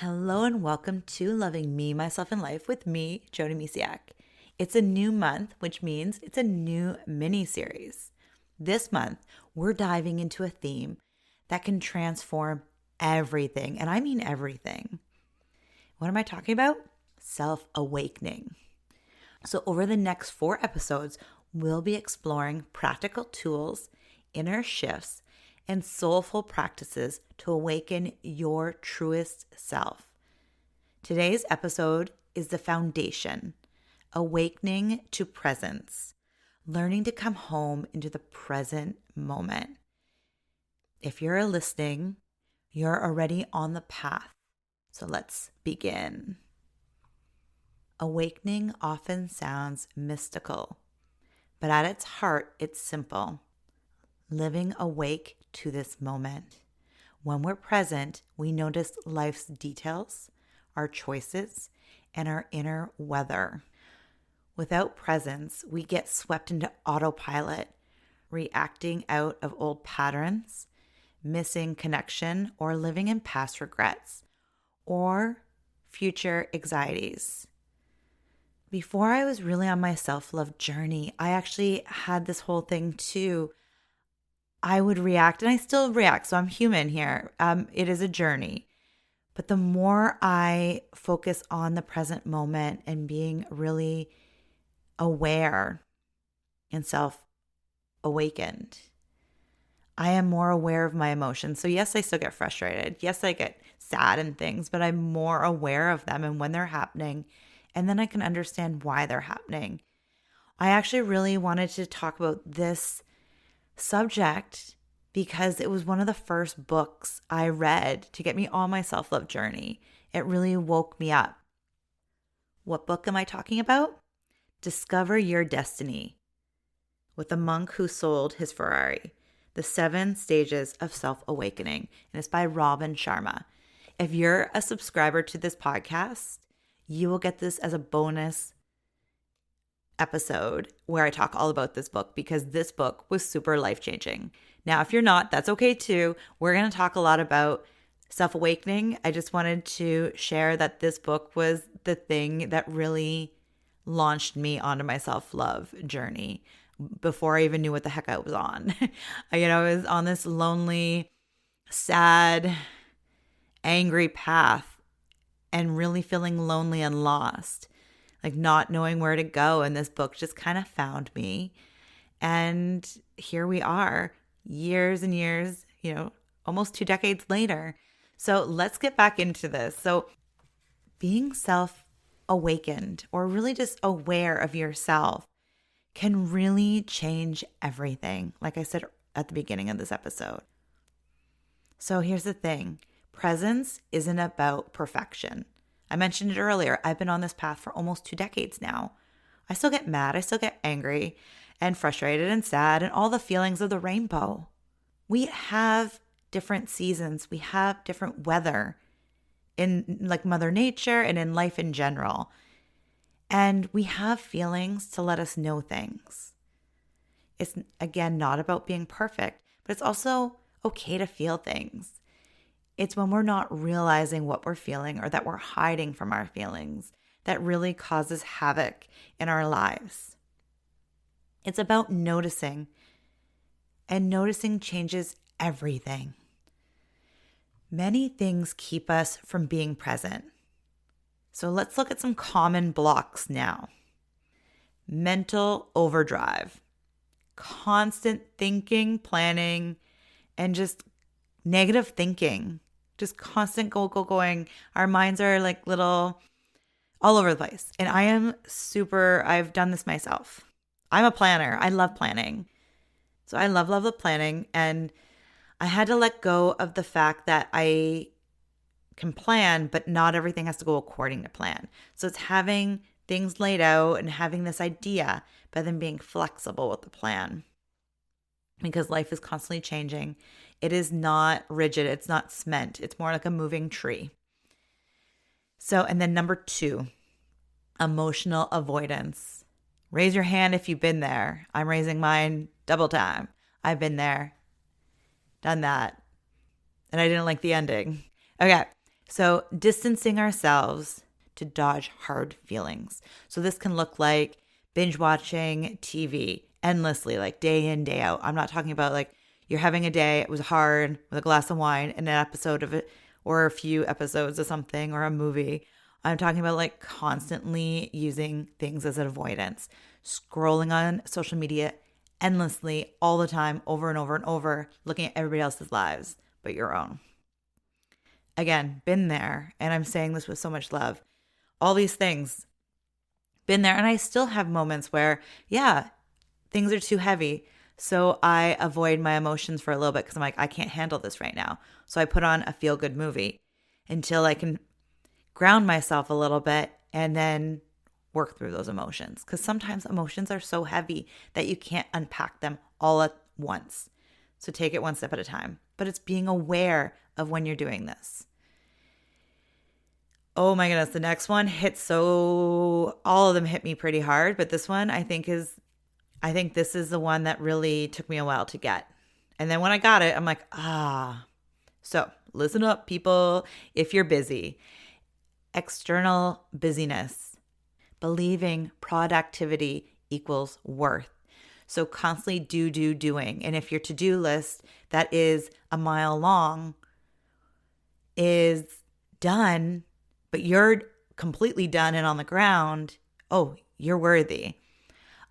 Hello and welcome to Loving Me, Myself, and Life with me, Jody Misiak. It's a new month, which means it's a new mini-series. This month, we're diving into a theme that can transform everything, and I mean everything. What am I talking about? Self-awakening. So over the next 4 episodes, we'll be exploring practical tools, inner shifts, and soulful practices to awaken your truest self. Today's episode is the foundation, awakening to presence, learning to come home into the present moment. If you're listening, you're already on the path. So let's begin. Awakening often sounds mystical, but at its heart, it's simple. Living awake to this moment. When we're present, we notice life's details, our choices, and our inner weather. Without presence, we get swept into autopilot, reacting out of old patterns, missing connection, or living in past regrets, or future anxieties. Before I was really on my self-love journey, I actually had this whole thing too. I would react, and I still react, so I'm human here. It is a journey. But the more I focus on the present moment and being really aware and self-awakened, I am more aware of my emotions. So yes, I still get frustrated. Yes, I get sad and things, but I'm more aware of them and when they're happening, and then I can understand why they're happening. I actually really wanted to talk about this subject because it was one of the first books I read to get me on my self-love journey. It really woke me up. What book am I talking about? Discover Your Destiny, with the monk who sold his Ferrari, The 7 Stages of Self-Awakening, and it's by Robin Sharma. If you're a subscriber to this podcast, you will get this as a bonus episode where I talk all about this book because this book was super life-changing. Now, if you're not, that's okay too. We're going to talk a lot about self-awakening. I just wanted to share that this book was the thing that really launched me onto my self-love journey before I even knew what the heck I was on. I was on this lonely, sad, angry path and really feeling lonely and lost. Like not knowing where to go. And this book just kind of found me. And here we are, years and years, almost 2 decades later. So let's get back into this. So being self-awakened or really just aware of yourself can really change everything, like I said at the beginning of this episode. So here's the thing. Presence isn't about perfection. I mentioned it earlier. I've been on this path for almost 2 decades now. I still get mad. I still get angry and frustrated and sad and all the feelings of the rainbow. We have different seasons. We have different weather in like Mother Nature and in life in general. And we have feelings to let us know things. It's, again, not about being perfect, but it's also okay to feel things. It's when we're not realizing what we're feeling or that we're hiding from our feelings that really causes havoc in our lives. It's about noticing, and noticing changes everything. Many things keep us from being present. So let's look at some common blocks now. Mental overdrive, constant thinking, planning, and just negative thinking, just constant going. Our minds are like little all over the place. And I've done this myself. I'm a planner. I love planning. So I love the planning. And I had to let go of the fact that I can plan, but not everything has to go according to plan. So it's having things laid out and having this idea, but then being flexible with the plan. Because life is constantly changing. It is not rigid. It's not cement. It's more like a moving tree. So, and then number 2, emotional avoidance. Raise your hand if you've been there. I'm raising mine double time. I've been there, done that, and I didn't like the ending. Okay, So distancing ourselves to dodge hard feelings. So this can look like binge watching TV endlessly, like day in, day out. I'm not talking about like you're having a day, it was hard with a glass of wine and an episode of it or a few episodes of something or a movie. I'm talking about like constantly using things as an avoidance, scrolling on social media endlessly all the time, over and over and over, looking at everybody else's lives but your own. Again, been there, and I'm saying this with so much love. All these things, been there, and I still have moments where, yeah, things are too heavy. So I avoid my emotions for a little bit because I'm like, I can't handle this right now. So I put on a feel good movie until I can ground myself a little bit and then work through those emotions. Because sometimes emotions are so heavy that you can't unpack them all at once. So take it one step at a time. But it's being aware of when you're doing this. Oh my goodness, the next one hit all of them hit me pretty hard, but this one I think this is the one that really took me a while to get. And then when I got it, I'm like, ah. So listen up, people. If you're busy, external busyness, believing productivity equals worth. So constantly doing. And if your to-do list that is a mile long is done, but you're completely done and on the ground, oh, you're worthy.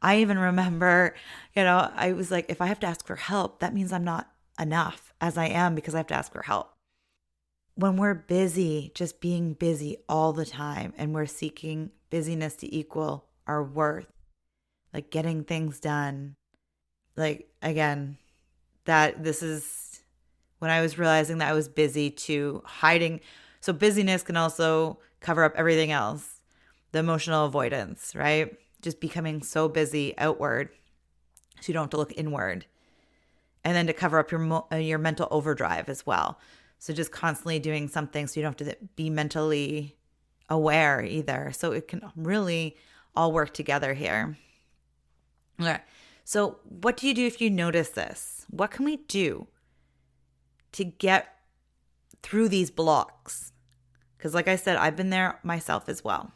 I even remember, I was like, if I have to ask for help, that means I'm not enough as I am because I have to ask for help. When we're busy, just being busy all the time, and we're seeking busyness to equal our worth, like getting things done, like again, that this is when I was realizing that I was busy to hiding. So busyness can also cover up everything else, the emotional avoidance, right? Just becoming so busy outward so you don't have to look inward. And then to cover up your mental overdrive as well. So just constantly doing something so you don't have to be mentally aware either. So it can really all work together here. Okay. So what do you do if you notice this? What can we do to get through these blocks? Because like I said, I've been there myself as well.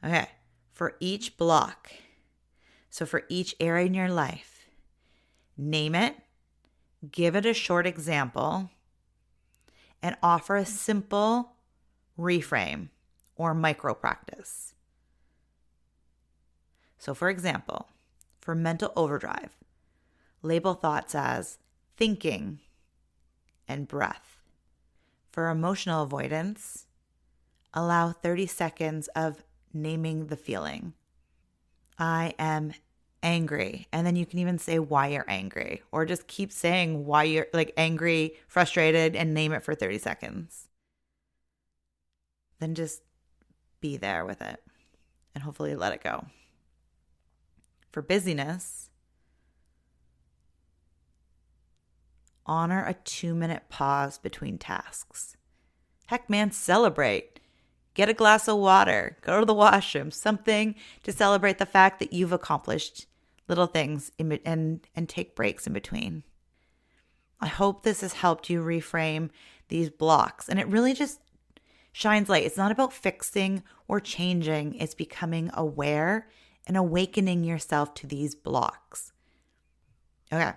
Okay. For each block, so for each area in your life, name it, give it a short example, and offer a simple reframe or micro practice. So for example, for mental overdrive, label thoughts as thinking and breath. For emotional avoidance, allow 30 seconds of naming the feeling. I am angry. And then you can even say why you're angry, or just keep saying why you're like angry, frustrated, and name it for 30 seconds. Then just be there with it and hopefully let it go. For busyness, honor a 2-minute pause between tasks. Heck man, celebrate. Get a glass of water, go to the washroom, something to celebrate the fact that you've accomplished little things and take breaks in between. I hope this has helped you reframe these blocks. And it really just shines light. It's not about fixing or changing. It's becoming aware and awakening yourself to these blocks. Okay,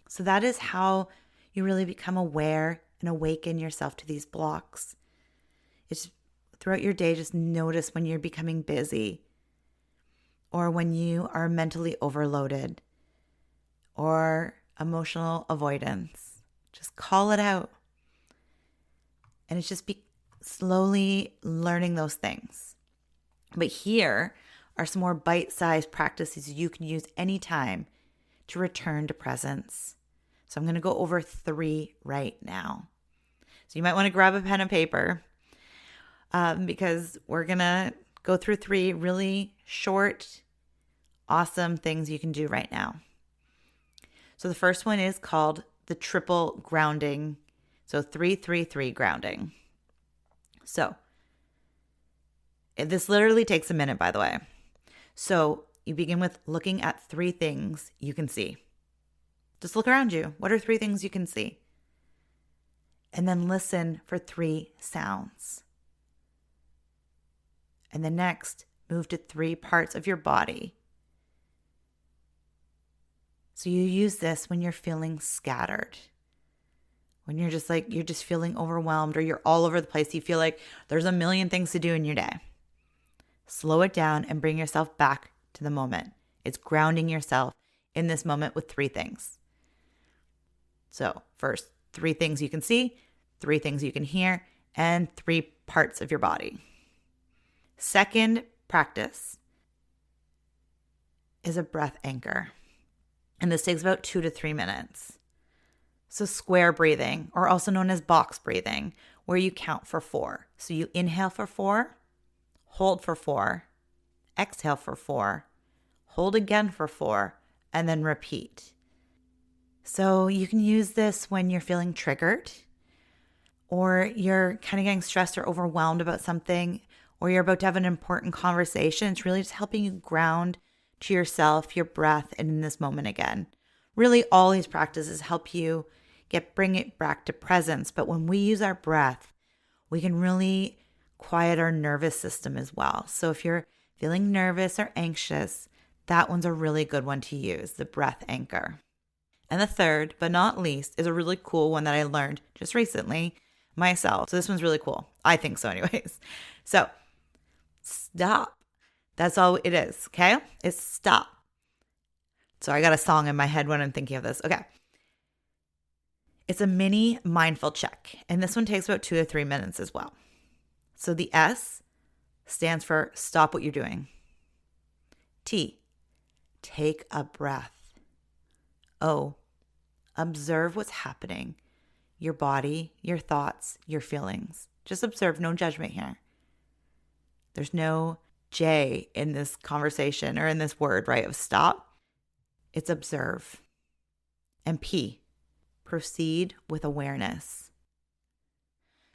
so that is how you really become aware and awaken yourself to these blocks. It's throughout your day, just notice when you're becoming busy or when you are mentally overloaded or emotional avoidance. Just call it out. And it's just be slowly learning those things. But here are some more bite-sized practices you can use anytime to return to presence. So I'm going to go over 3 right now. So you might want to grab a pen and paper. Because we're going to go through 3 really short, awesome things you can do right now. So the first one is called the triple grounding. So 3-3-3 grounding. So this literally takes a minute, by the way. So you begin with looking at 3 things you can see. Just look around you. What are 3 things you can see? And then listen for 3 sounds. And then next, move to 3 parts of your body. So you use this when you're feeling scattered. When you're just feeling overwhelmed, or you're all over the place. You feel like there's a million things to do in your day. Slow it down and bring yourself back to the moment. It's grounding yourself in this moment with 3 things. So first, 3 things you can see, 3 things you can hear, and 3 parts of your body. Second practice is a breath anchor. And this takes about 2 to 3 minutes. So square breathing, or also known as box breathing, where you count for 4. So you inhale for 4, hold for 4, exhale for 4, hold again for 4, and then repeat. So you can use this when you're feeling triggered, or you're kind of getting stressed or overwhelmed about something, or you're about to have an important conversation. It's really just helping you ground to yourself, your breath, and in this moment again. Really, all these practices help you bring it back to presence. But when we use our breath, we can really quiet our nervous system as well. So if you're feeling nervous or anxious, that one's a really good one to use, the breath anchor. And the third, but not least, is a really cool one that I learned just recently myself. So this one's really cool. I think so anyways. So stop. That's all it is, okay? It's stop. So I got a song in my head when I'm thinking of this. Okay. It's a mini mindful check. And this one takes about 2 to 3 minutes as well. So the S stands for stop what you're doing. T, take a breath. O, observe what's happening. Your body, your thoughts, your feelings. Just observe, no judgment here. There's no J in this conversation or in this word, right, of stop. It's observe. And P, proceed with awareness.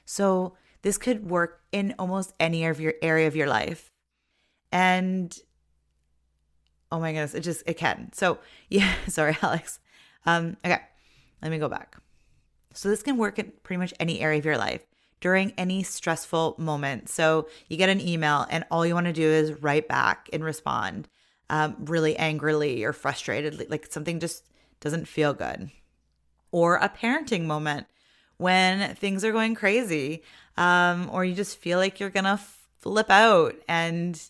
So this could work in almost any area of your life. And oh my goodness, it can. So yeah, sorry, Alex. Okay, let me go back. So this can work in pretty much any area of your life during any stressful moment. So you get an email and all you want to do is write back and respond really angrily or frustratedly, like something just doesn't feel good. Or a parenting moment when things are going crazy, or you just feel like you're going to flip out. And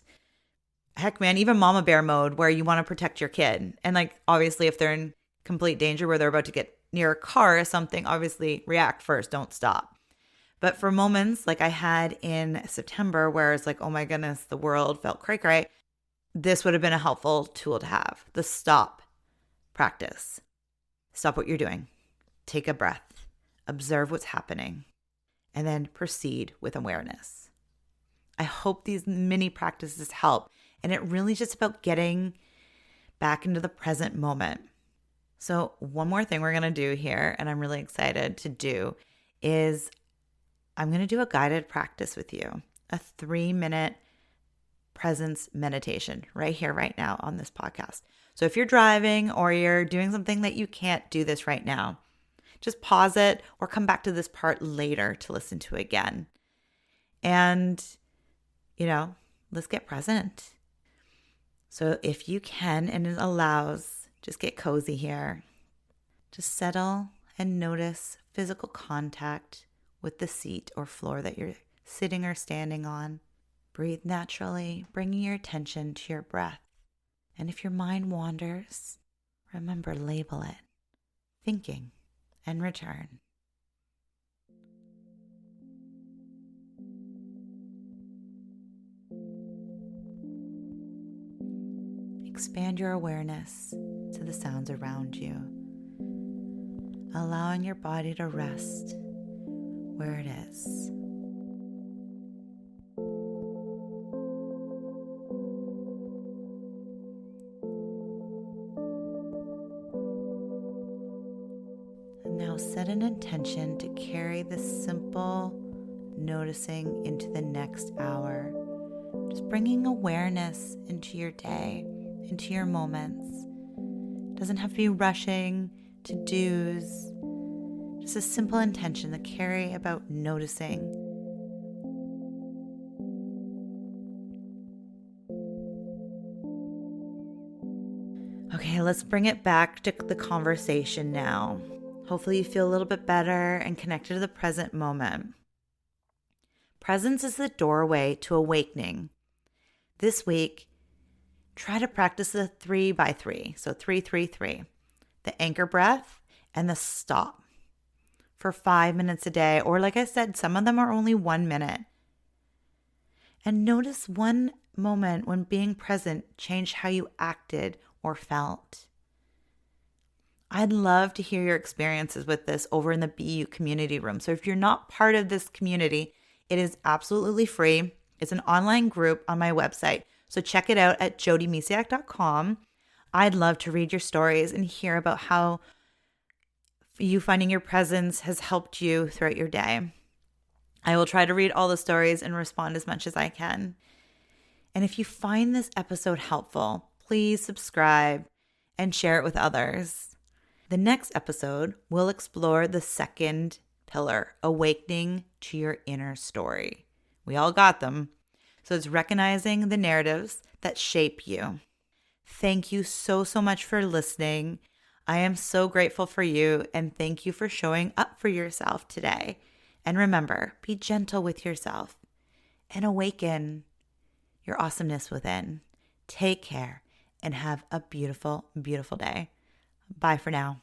heck, man, even mama bear mode where you want to protect your kid. And like, obviously, if they're in complete danger where they're about to get near a car or something, obviously react first, don't stop. But for moments like I had in September where it's like, oh my goodness, the world felt cray-cray, this would have been a helpful tool to have. The stop practice. Stop what you're doing. Take a breath. Observe what's happening. And then proceed with awareness. I hope these mini practices help. And it really is just about getting back into the present moment. So one more thing we're going to do here, and I'm really excited to do, is I'm going to do a guided practice with you, a 3-minute presence meditation right here, right now on this podcast. So if you're driving or you're doing something that you can't do this right now, just pause it or come back to this part later to listen to again. And, let's get present. So if you can and it allows, just get cozy here. Just settle and notice physical contact with the seat or floor that you're sitting or standing on. Breathe naturally, bringing your attention to your breath. And if your mind wanders, remember, label it, thinking, and return. Expand your awareness to the sounds around you, allowing your body to rest where it is. And now set an intention to carry this simple noticing into the next hour, just bringing awareness into your day, into your moments. It doesn't have to be rushing to do's. Just a simple intention to carry about noticing. Okay, let's bring it back to the conversation now. Hopefully you feel a little bit better and connected to the present moment. Presence is the doorway to awakening. This week, try to practice the 3x3. So 3-3-3. The anchor breath and the stop for 5 minutes a day. Or like I said, some of them are only 1 minute. And notice one moment when being present changed how you acted or felt. I'd love to hear your experiences with this over in the BU community room. So if you're not part of this community, it is absolutely free. It's an online group on my website. So check it out at jodymisiak.com. I'd love to read your stories and hear about how you finding your presence has helped you throughout your day. I will try to read all the stories and respond as much as I can. And if you find this episode helpful, please subscribe and share it with others. The next episode will explore the second pillar, awakening to your inner story. We all got them. So it's recognizing the narratives that shape you. Thank you so much for listening. I am so grateful for you, and thank you for showing up for yourself today. And remember, be gentle with yourself and awaken your awesomeness within. Take care and have a beautiful, beautiful day. Bye for now.